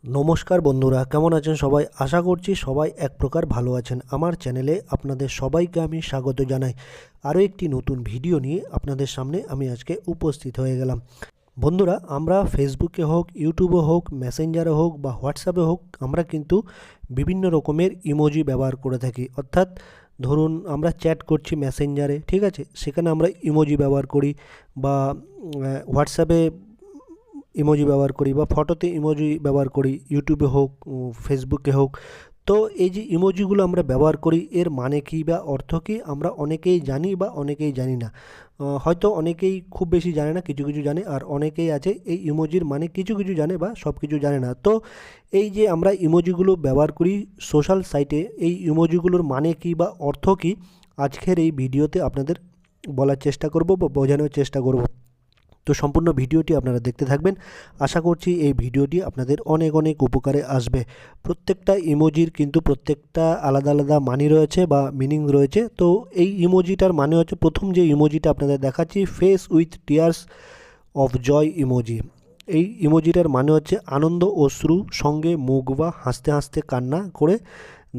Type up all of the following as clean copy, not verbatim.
নমস্কার বন্ধুরা, কেমন আছেন সবাই? আশা করছি সবাই এক প্রকার ভালো আছেন। আমার চ্যানেলে আপনাদের সবাইকে আমি স্বাগত জানাই। আরও একটি নতুন ভিডিও নিয়ে আপনাদের সামনে আমি আজকে উপস্থিত হয়ে গেলাম। বন্ধুরা, আমরা ফেসবুকে হোক, ইউটিউবে হোক, মেসেঞ্জারে হোক বা হোয়াটসঅ্যাপে হোক, আমরা কিন্তু বিভিন্ন রকমের ইমোজি ব্যবহার করে থাকি। অর্থাৎ ধরুন আমরা চ্যাট করছি মেসেঞ্জারে, ঠিক আছে, সেখানে আমরা ইমোজি ব্যবহার করি, বা হোয়াটসঅ্যাপে ইমোজি ব্যবহার করি, বা ফটোতে ইমোজি ব্যবহার করি, ইউটিউবে হোক, ফেসবুকে হোক। তো এই যে ইমোজিগুলো আমরা ব্যবহার করি, এর মানে কী বা অর্থ কী আমরা অনেকেই জানি বা অনেকেই জানি না। হয়তো অনেকেই খুব বেশি জানে না, কিছু কিছু জানে, আর অনেকেই আছে এই ইমোজির মানে কিছু কিছু জানে বা সব কিছু জানে না। তো এই যে আমরা ইমোজিগুলো ব্যবহার করি সোশ্যাল সাইটে, এই ইমোজিগুলোর মানে কী বা অর্থ কী আজকের এই ভিডিওতে আপনাদের বলার চেষ্টা করব বা বোঝানোর চেষ্টা করব। তো সম্পূর্ণ ভিডিওটি আপনারা দেখতে থাকবেন। আশা করছি এই ভিডিওটি আপনাদের অনেক অনেক উপকারে আসবে। প্রত্যেকটা ইমোজির কিন্তু প্রত্যেকটা আলাদা আলাদা মানে রয়েছে বা মিনিং রয়েছে। তো এই ইমোজিটার মানে হচ্ছে, প্রথম যে ইমোজিটা আপনাদের দেখাচ্ছি, face with tears of joy emoji. এই ইমোজিটার মানে হচ্ছে আনন্দ অশ্রু সঙ্গে মুখ বা হাসতে হাসতে কান্না করে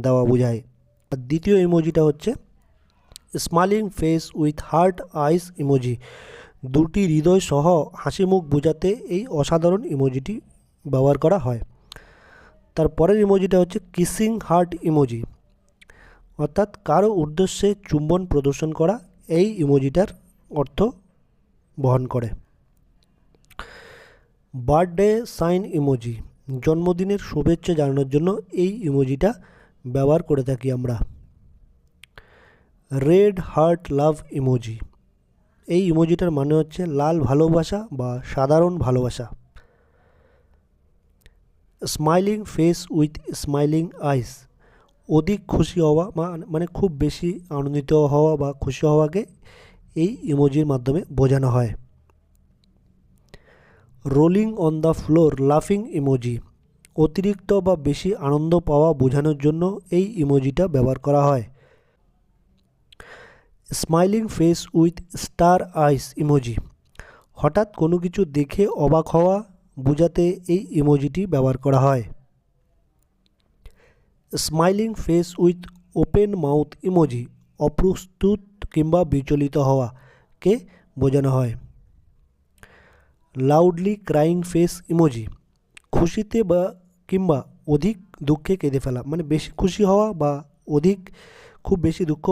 দেওয়া বোঝায়। আর দ্বিতীয় ইমোজিটা হচ্ছে smiling face with heart ice emoji. দুটি হৃদয় সহ হাসি মুখ বোঝাতে এই অসাধারণ ইমোজিটি ব্যবহার করা হয়। তারপরের ইমোজিটা হচ্ছে কিসিং হার্ট ইমোজি, অর্থাৎ কারো উদ্দেশ্যে চুম্বন প্রদর্শন করা এই ইমোজিটার অর্থ বহন করে। বার্থডে সাইন ইমোজি, জন্মদিনের শুভেচ্ছা জানানোর জন্য এই ইমোজিটা ব্যবহার করে থাকি আমরা। রেড হার্ট লাভ ইমোজি, এই ইমোজিটার মানে হচ্ছে লাল ভালোবাসা বা সাধারণ ভালোবাসা। স্মাইলিং ফেস উইথ স্মাইলিং আইস, অধিক খুশি হওয়া মানে খুব বেশি আনন্দিত হওয়া বা খুশি হওয়াকে এই ইমোজির মাধ্যমে বোঝানো হয়। রোলিং অন দ্য ফ্লোর লাফিং ইমোজি, অতিরিক্ত বা বেশি আনন্দ পাওয়া বোঝানোর জন্য এই ইমোজিটা ব্যবহার করা হয়। Smiling face with star ice emoji, হঠাৎ কোনো কিছু দেখে অবাক হওয়া বোঝাতে এই ইমোজিটি ব্যবহার করা হয়। Smiling face with open mouth emoji, অপ্রস্তুত কিংবা বিচলিত হওয়াকে বোঝানো হয়। লাউডলি ক্রাইং ফেস ইমোজি, খুশিতে বা কিংবা অধিক দুঃখে কেঁদে ফেলা, মানে বেশি খুশি হওয়া বা অধিক খুব বেশি দুঃখ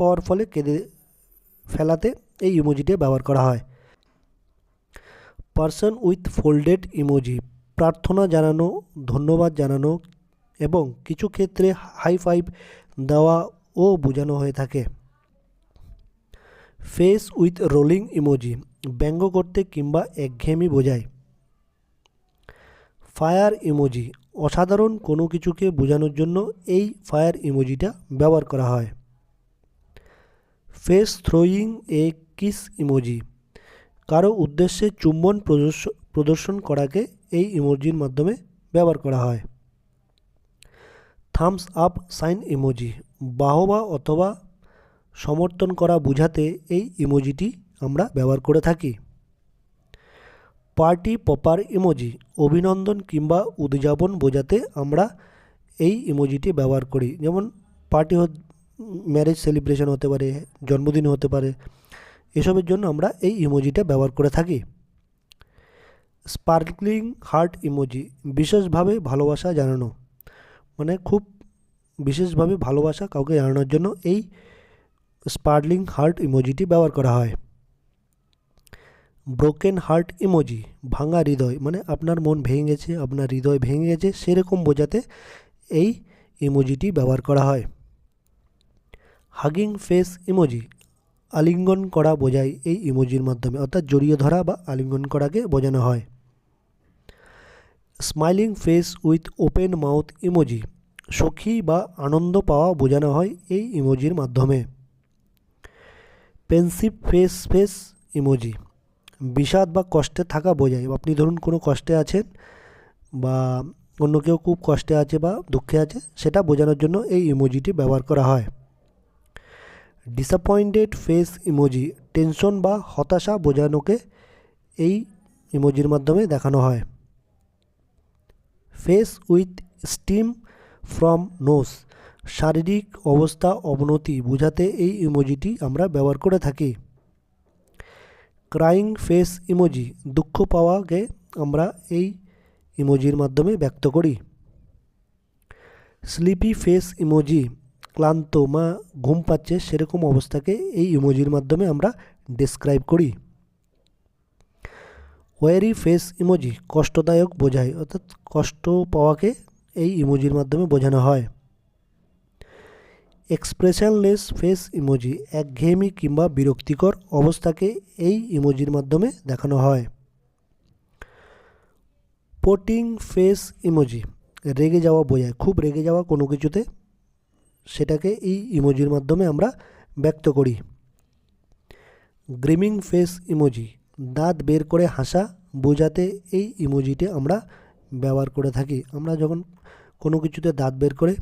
পাওয়ার ফলে কেঁদে ফেলাতে এই ইমোজিটি ব্যবহার করা হয়। পার্সন উইথ ফোল্ডেড ইমোজি, প্রার্থনা জানানো, ধন্যবাদ জানানো এবং কিছু ক্ষেত্রে হাই ফাইভ দেওয়াও বোঝানো হয়ে থাকে। ফেস উইথ রোলিং ইমোজি, ব্যঙ্গ করতে কিংবা একঘেয়েমি বোঝায়। ফায়ার ইমোজি, অসাধারণ কোনো কিছুকে বোঝানোর জন্য এই ফায়ার ইমোজিটা ব্যবহার করা হয়। Face throwing a kiss emoji, কারো উদ্দেশ্যে চুম্বন প্রদর্শন করাকে এই ইমোজির মাধ্যমে ব্যবহার করা হয়। থামস আপ সাইন ইমোজি, বাহবা অথবা সমর্থন করা বোঝাতে এই ইমোজিটি আমরা ব্যবহার করে থাকি। পার্টি পপার ইমোজি, অভিনন্দন কিংবা উদযাপন বোঝাতে আমরা এই ইমোজিটি ব্যবহার করি। যেমন পার্টি, ম্যারেজ সেলিব্রেশন হতে পারে, জন্মদিন হতে পারে, এসবের জন্য আমরা এই ইমোজিটা ব্যবহার করে থাকি। স্পার্কলিং হার্ট ইমোজি, বিশেষভাবে ভালোবাসা জানানো, মানে খুব বিশেষভাবে ভালোবাসা কাউকে জানানোর জন্য এই স্পার্কলিং হার্ট ইমোজিটি ব্যবহার করা হয়। ব্রোকেন হার্ট ইমোজি, ভাঙা হৃদয়, মানে আপনার মন ভেঙে গেছে, আপনার হৃদয় ভেঙে গেছে সেরকম বোঝাতে এই ইমোজিটি ব্যবহার করা হয়। হাগিং ফেস ইমোজি, আলিঙ্গন করা বোঝায় এই ইমোজির মাধ্যমে, অর্থাৎ জড়িয়ে ধরা বা আলিঙ্গন করাকে বোঝানো হয়। Smiling face with open mouth emoji, সুখী বা আনন্দ পাওয়া বোঝানো হয় এই ইমোজির মাধ্যমে। পেন্সিভ ফেস ইমোজি, বিষাদ বা কষ্টে থাকা বোঝায়। আপনি ধরুন কোনো কষ্টে আছেন বা অন্য কেউ খুব কষ্টে আছে বা দুঃখে আছে, সেটা বোঝানোর জন্য এই ইমোজিটি ব্যবহার করা হয়। ডিসঅ্যাপয়েন্টেড ফেস ইমোজি, টেনশন বা হতাশা বোঝানোকে এই ইমোজির মাধ্যমে দেখানো হয়। Face with steam from nose, শারীরিক অবস্থা অবনতি বোঝাতে এই ইমোজিটি আমরা ব্যবহার করে থাকি। ক্রাইং ফেস ইমোজি, দুঃখ পাওয়াকে আমরা এই ইমোজির মাধ্যমে ব্যক্ত করি। স্লিপি ফেস ইমোজি, ক্লান্ত মা ঘুম পাচ্ছে সেরকম অবস্থাকে এই ইমোজির মাধ্যমে আমরা ডেসক্রাইব করি। ওয়ারি ফেস ইমোজি, কষ্টদায়ক বোঝায়, অর্থাৎ কষ্ট পাওয়াকে এই ইমোজির মাধ্যমে বোঝানো হয়। এক্সপ্রেশনলেস ফেস ইমোজি, একঘেয়েমি কিংবা বিরক্তিকর অবস্থাকে এই ইমোজির মাধ্যমে দেখানো হয়। পোটিং ফেস ইমোজি, রেগে যাওয়া বোঝায়, খুব রেগে যাওয়া কোনো কিছুতে, সেটাকে এই ইমোজির মাধ্যমে আমরা ব্যক্ত করি। গ্রিমিং ফেস ইমোজি, দাঁত বের করে হাসা বোঝাতে এই ইমোজিটি আমরা ব্যবহার করে থাকি। আমরা যখন কোনো কিছুতে দাঁত বের করে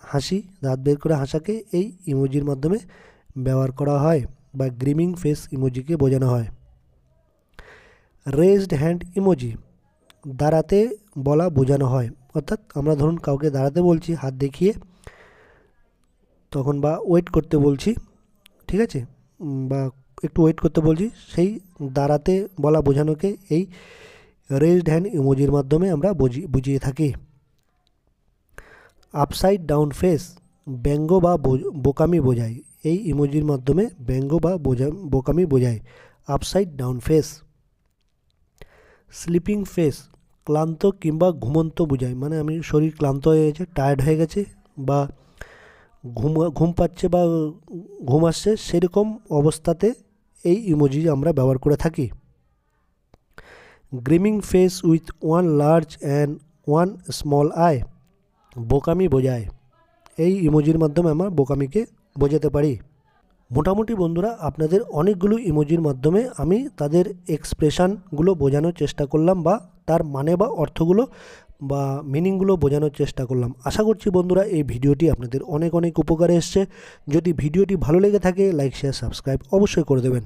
হাসি, দাঁত বের করে হাসাকে এই ইমোজির মাধ্যমে ব্যবহার করা হয় বা গ্রিমিং ফেস ইমোজিকে বোঝানো হয়। রেজড হ্যান্ড ইমোজি, দাঁড়াতে বলা বোঝানো হয়, অর্থাৎ আমরা ধরুন কাউকে দাঁড়াতে বলছি হাত দেখিয়ে, তখন বা ওয়েট করতে বলছি, ঠিক আছে, বা একটু ওয়েট করতে বলছি, সেই দাঁড়াতে বলা বোঝানোকে এই রেজড হ্যান্ড ইমোজির মাধ্যমে আমরা বুঝিয়ে থাকি। আপসাইড ডাউন ফেস, ব্যঙ্গ বা বোকামি বোঝায়, এই ইমোজির মাধ্যমে ব্যঙ্গ বা বোকামি বোঝায় upside down face. Sleeping face, ক্লান্ত কিংবা ঘুমন্ত বোঝায়, মানে আমি শরীর ক্লান্ত হয়ে গেছে, টায়ার্ড হয়ে গেছে, বা ঘুম পাচ্ছে বা ঘুম আসছে, সেরকম অবস্থাতে এই ইমোজি আমরা ব্যবহার করে থাকি। Grinning face with one large and one small eye, বোকামি বোঝায়, এই ইমোজির মাধ্যমে আমরা বোকামিকে বোঝাতে পারি। মোটামুটি বন্ধুরা, আপনাদের অনেকগুলো ইমোজির মাধ্যমে আমি তাদের এক্সপ্রেশানগুলো বোঝানোর চেষ্টা করলাম, বা তার মানে বা অর্থগুলো বা মিনিংগুলো বোঝানোর চেষ্টা করলাম। আশা করছি বন্ধুরা এই ভিডিওটি আপনাদের অনেক অনেক উপকারে এসছে। যদি ভিডিওটি ভালো লেগে থাকে লাইক শেয়ার সাবস্ক্রাইব অবশ্যই করে দেবেন।